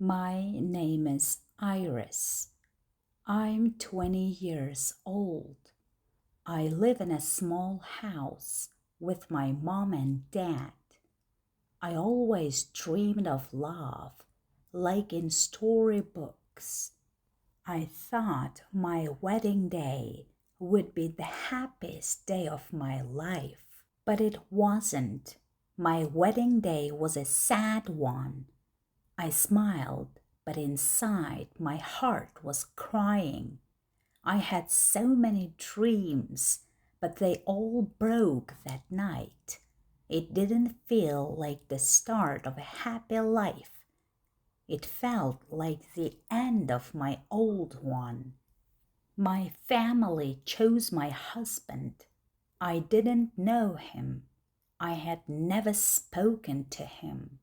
My name is Iris. I'm 20 years old. I live in a small house with my mom and dad. I always dreamed of love, like in storybooks. I thought my wedding day would be the happiest day of my life, but it wasn't. My wedding day was a sad one. I smiled, but inside my heart was crying. I had so many dreams, but they all broke that night. It didn't feel like the start of a happy life. It felt like the end of my old one. My family chose my husband. I didn't know him. I had never spoken to him.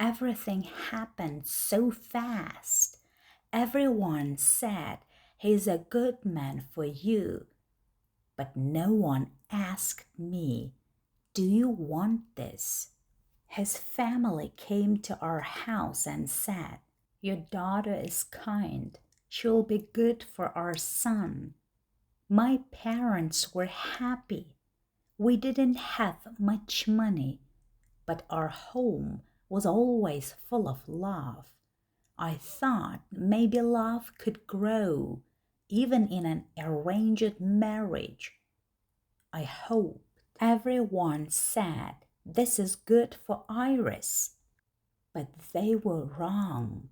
Everything happened so fast. Everyone said, "He's a good man for you." But no one asked me, "Do you want this?" His family came to our house and said, "Your daughter is kind. She'll be good for our son." My parents were happy. We didn't have much money, but our home was always full of love. I thought maybe love could grow even in an arranged marriage. I hoped. Everyone said, "This is good for Iris." But they were wrong.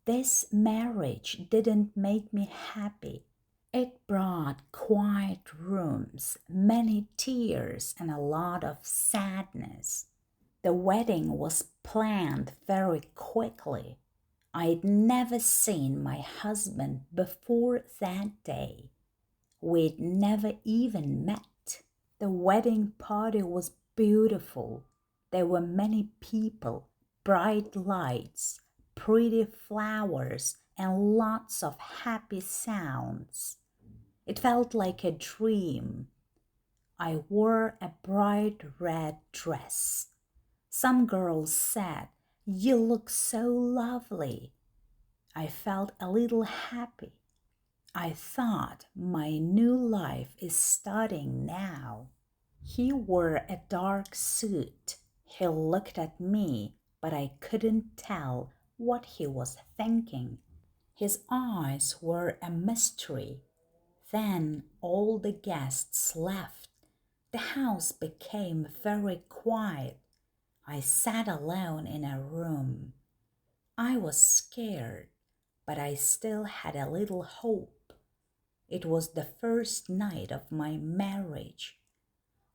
This marriage didn't make me happy. It brought quiet rooms, many tears, and a lot of sadness. The wedding was planned very quickly. I'd never seen my husband before that day. We'd never even met. The wedding party was beautiful. There were many people, bright lights, pretty flowers, and lots of happy sounds. It felt like a dream. I wore a bright red dress. Some girls said, "You look so lovely." I felt a little happy. I thought my new life is starting now. He wore a dark suit. He looked at me, but I couldn't tell what he was thinking. His eyes were a mystery. Then all the guests left. The house became very quiet. I sat alone in a room. I was scared, but I still had a little hope. It was the first night of my marriage.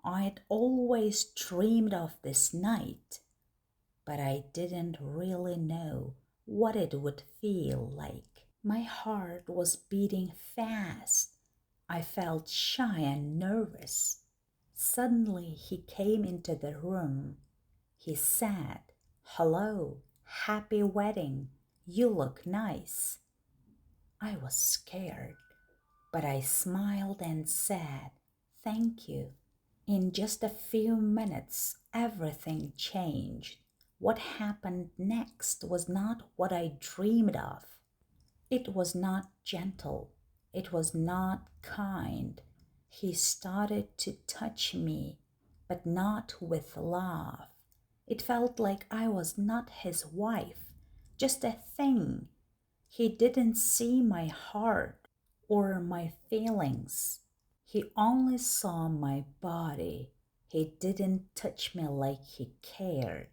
I'd always dreamed of this night, but I didn't really know what it would feel like. My heart was beating fast. I felt shy and nervous. Suddenly he came into the room. He said, "Hello, happy wedding. You look nice." I was scared, but I smiled and said, "Thank you." In just a few minutes, everything changed. What happened next was not what I dreamed of. It was not gentle. It was not kind. He started to touch me, but not with love. It felt like I was not his wife, just a thing. He didn't see my heart or my feelings. He only saw my body. He didn't touch me like he cared.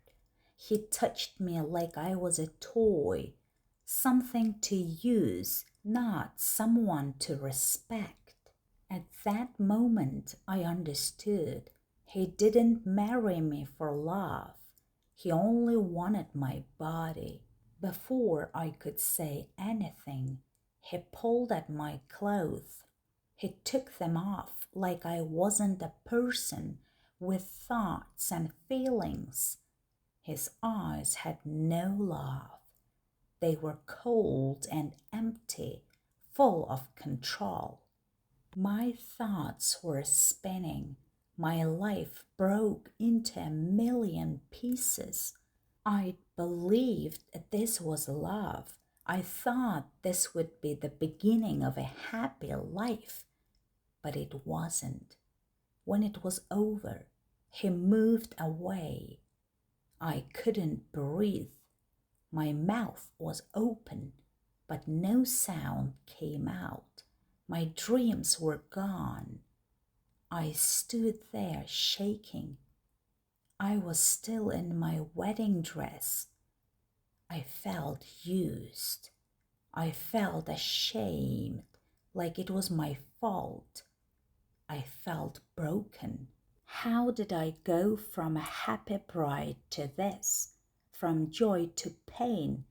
He touched me like I was a toy, something to use, not someone to respect. At that moment, I understood. He didn't marry me for love. He only wanted my body. Before I could say anything, he pulled at my clothes. He took them off like I wasn't a person with thoughts and feelings. His eyes had no love. They were cold and empty, full of control. My thoughts were spinning. My life broke into a million pieces. I believed this was love. I thought this would be the beginning of a happy life, but it wasn't. When it was over, he moved away. I couldn't breathe. My mouth was open, but no sound came out. My dreams were gone. I stood there shaking. I was still in my wedding dress. I felt used. I felt ashamed, like it was my fault. I felt broken. How did I go from a happy bride to this? From joy to pain,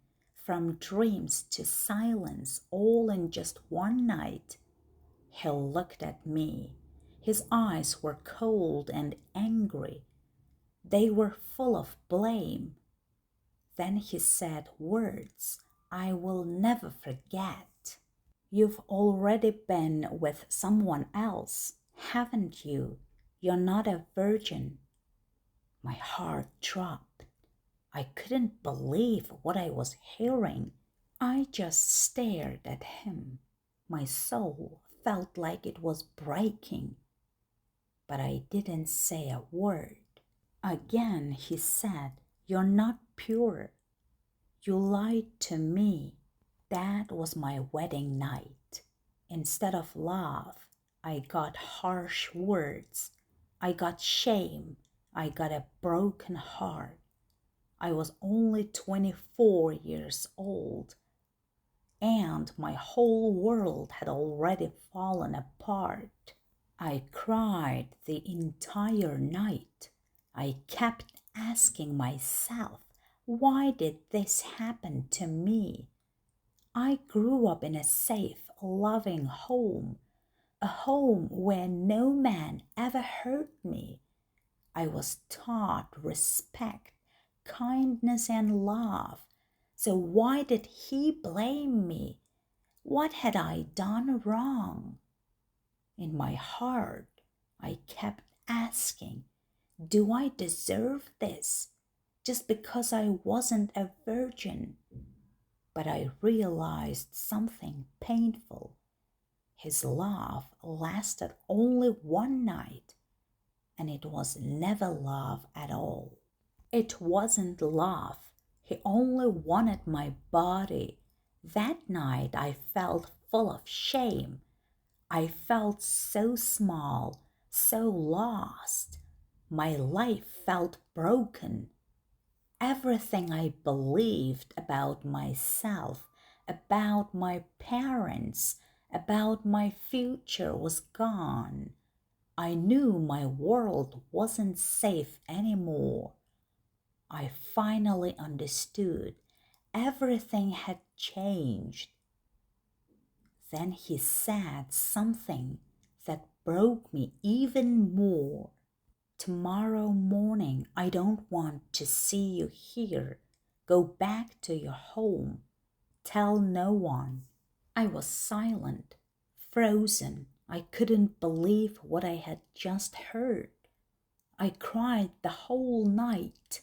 from dreams to silence, all in just one night? He looked at me. His eyes were cold and angry. They were full of blame. Then he said words I will never forget. You've already been with someone else, haven't you? You're not a virgin. My heart dropped. I couldn't believe what I was hearing. I just stared at him. My soul felt like it was breaking, but I didn't say a word. Again he said, You're not pure. You lied to me. That was my wedding night. Instead of love, I got harsh words. I got shame. I got a broken heart. I was only 24 years old, and my whole world had already fallen apart. I cried the entire night. I kept asking myself, why did this happen to me? I grew up in a safe, loving home, a home where no man ever hurt me. I was taught respect, kindness, and love. So why did he blame me? What had I done wrong? In my heart, I kept asking, do I deserve this just because I wasn't a virgin? But I realized something painful. His love lasted only one night, and it was never love at all. It wasn't love. He only wanted my body. That night I felt full of shame. I felt so small, so lost. My life felt broken. Everything I believed about myself, about my parents, about my future was gone. I knew my world wasn't safe anymore. I finally understood. Everything had changed. Then he said something that broke me even more. Tomorrow morning, I don't want to see you here. Go back to your home. Tell no one. I was silent, frozen. I couldn't believe what I had just heard. I cried the whole night.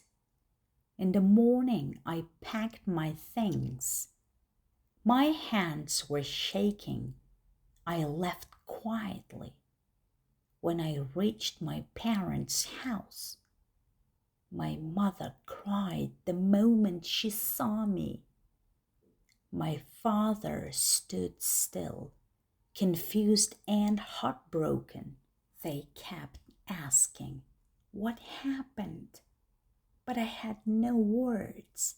In the morning, I packed my things. My hands were shaking. I left quietly. When I reached my parents' house, my mother cried the moment she saw me. My father stood still, confused and heartbroken. They kept asking, what happened? But I had no words.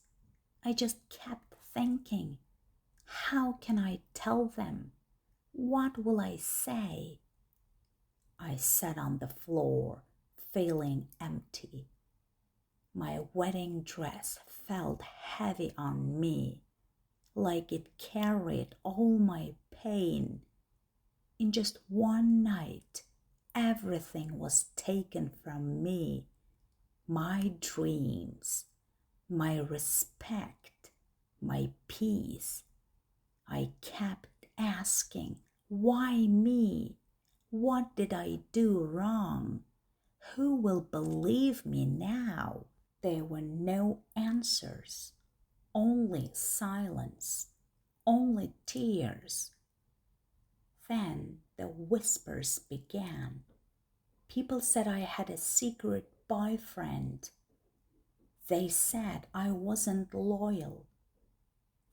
I just kept thinking, how can I tell them? What will I say? I sat on the floor, feeling empty. My wedding dress felt heavy on me, like it carried all my pain. In just one night, everything was taken from me. My dreams, my respect, my peace. I kept asking, why me? What did I do wrong? Who will believe me now? There were no answers, only silence, only tears. Then the whispers began. People said I had a secret boyfriend. They said I wasn't loyal.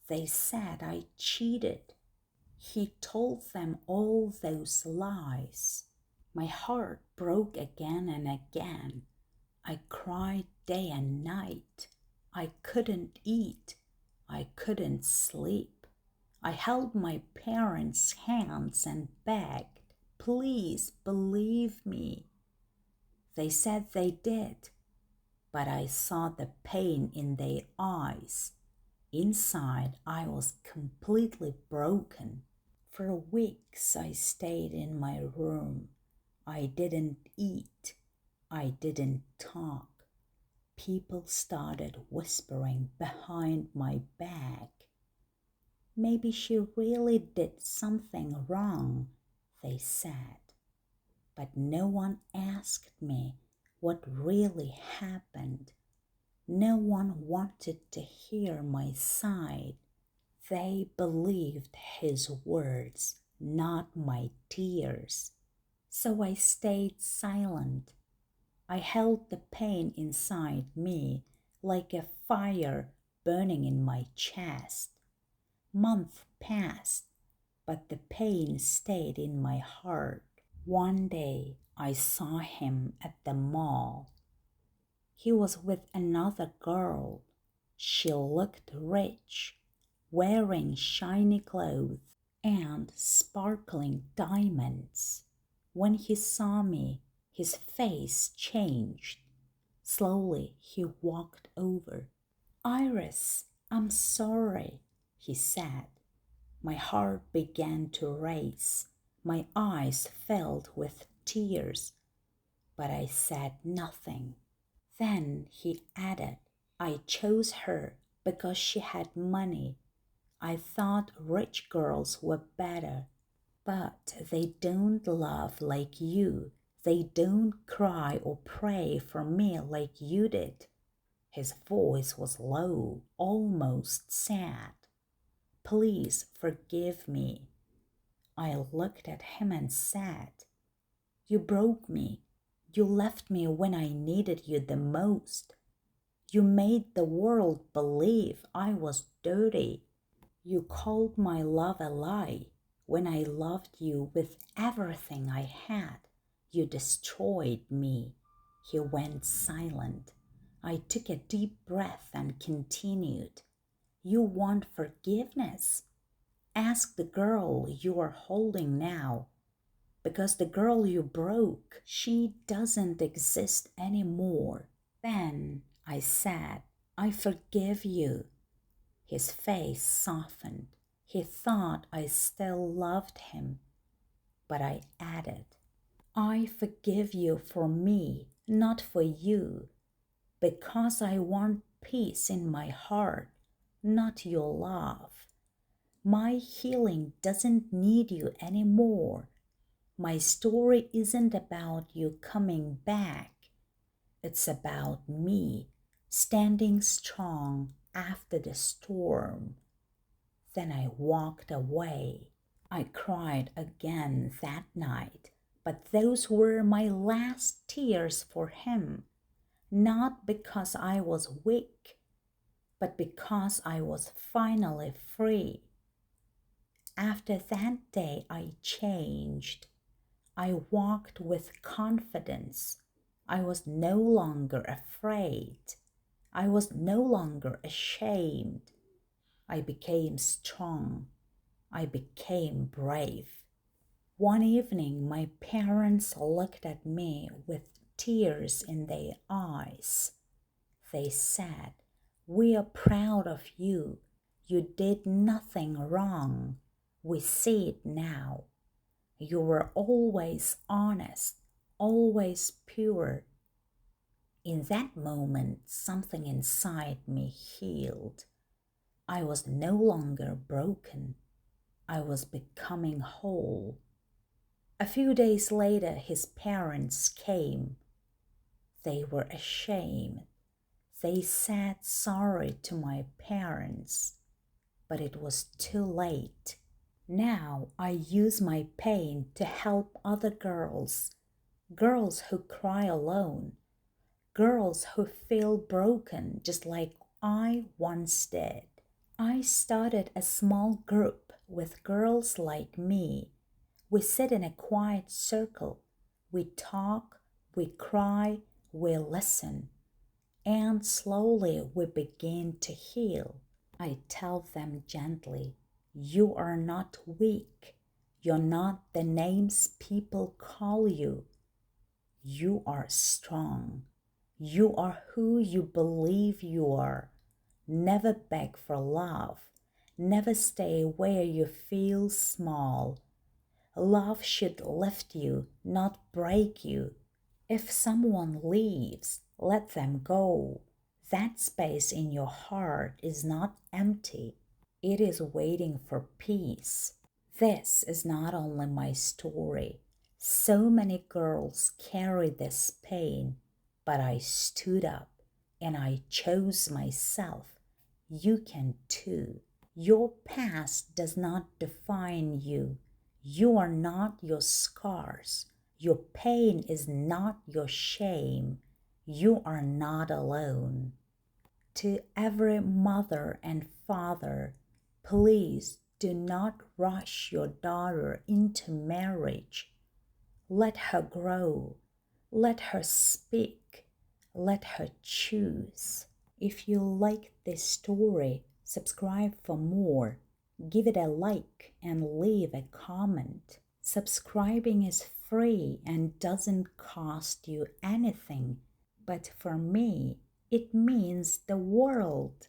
They said I cheated. He told them all those lies. My heart broke again and again. I cried day and night. I couldn't eat. I couldn't sleep. I held my parents' hands and begged, "Please believe me." They said they did, but I saw the pain in their eyes. Inside, I was completely broken. For weeks, I stayed in my room. I didn't eat. I didn't talk. People started whispering behind my back. Maybe she really did something wrong, they said. But no one asked me what really happened. No one wanted to hear my side. They believed his words, not my tears. So I stayed silent. I held the pain inside me like a fire burning in my chest. Months passed, but the pain stayed in my heart. One day I saw him at the mall. He was with another girl. She looked rich, wearing shiny clothes and sparkling diamonds. When he saw me, his face changed. Slowly, he walked over. "Iris, I'm sorry," he said. My heart began to race. My eyes filled with tears, but I said nothing. Then he added, "I chose her because she had money. I thought rich girls were better. But they don't love like you. They don't cry or pray for me like you did." His voice was low, almost sad. "Please forgive me." I looked at him and said, "You broke me. You left me when I needed you the most. You made the world believe I was dirty. You called my love a lie. When I loved you with everything I had, you destroyed me." He went silent. I took a deep breath and continued. "You want forgiveness? Ask the girl you are holding now. Because the girl you broke, she doesn't exist anymore." Then I said, "I forgive you." His face softened. He thought I still loved him. But I added, "I forgive you for me, not for you, because I want peace in my heart, not your love. My healing doesn't need you anymore. My story isn't about you coming back. It's about me standing strong after the storm." Then I walked away. I cried again that night, but those were my last tears for him, not because I was weak, but because I was finally free. After that day, I changed. I walked with confidence. I was no longer afraid. I was no longer ashamed. I became strong. I became brave. One evening, my parents looked at me with tears in their eyes. They said, "We are proud of you. You did nothing wrong. We see it now. You were always honest, always pure." In that moment, something inside me healed. I was no longer broken. I was becoming whole. A few days later, his parents came. They were ashamed. They said sorry to my parents, but it was too late. Now I use my pain to help other girls, girls who cry alone, girls who feel broken just like I once did. I started a small group with girls like me. We sit in a quiet circle. We talk, we cry, we listen, and slowly we begin to heal. I tell them gently, you are not weak. You're not the names people call you. You are strong. You are who you believe you are. Never beg for love. Never stay where you feel small. Love should lift you, not break you. If someone leaves, let them go. That space in your heart is not empty. It is waiting for peace. This is not only my story. So many girls carry this pain, but I stood up and I chose myself. You can too. Your past does not define you. You are not your scars. Your pain is not your shame. You are not alone. To every mother and father, please do not rush your daughter into marriage. Let her grow. Let her speak. Let her choose. If you like this story, subscribe for more. Give it a like and leave a comment. Subscribing is free and doesn't cost you anything. But for me, it means the world.